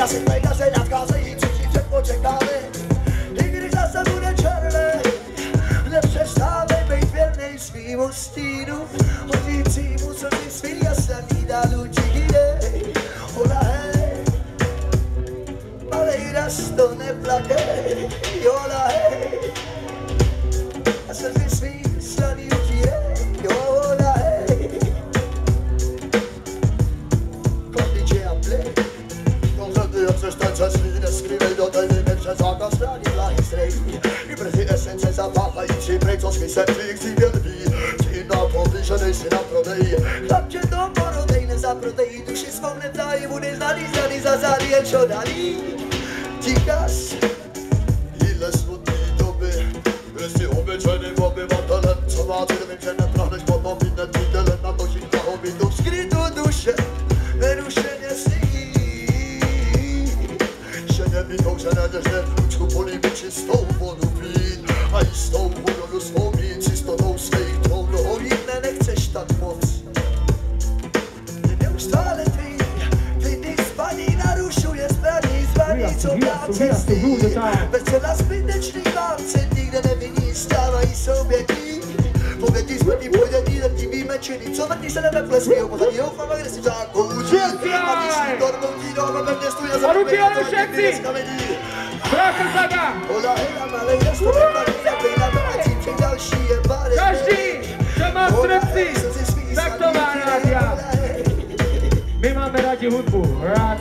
si tvejka se nadcházejí, cizí předpočekáme. I když zase bude černý, nepřestávej být věrnej svýmu stínu, hodícímu slzy svý a samý dálu čihidej. Hola hej, malej raz to neplakej, hola hej, a slzy svý slaný utírej, hola hej. Kondiče a play, koncerty a přestaňce svý, neskrývej do té viny přes zákaz strání vláhy strej. I brzy esence zapáchající, prej co smysl tvých si vědví, si na poblíženej si na prodej. Chlapče to porodej, nezaprodej, duši svou nevzdáji, budeš znaný za zády, jen čo daný. Díkas, jídle smutný doby, jestli obyčejným obyvatelem, co má cílem, že neprahneš potom být netvídelem na to žít na obytu skrytu duše, nerušeně sní. Že nevytoužené dežné v ručku políbí čistou vodu pít a jistou vodu svou mít, čistotou svých tvou nohou jít nechceš tak moc. Ty neustále ty spaní narušuje zbraní, co práci stý. Bezcela zbytečný válce, nikde nevinní, stávají sobětí. Povětí smrtí pojdětí, tak tím víme činy, co vrtí se nebe plesmího, pozadí houfama, kde si zákoučí. A když si torboutí doma ve městu, já zapomení, to nikdy neskamení. Hola hejla, malej, jas to nepadí, zapej na práci, před další je pade. Každý, kdo má srdci, tak to má rád já. My máme rádi hudbu, rád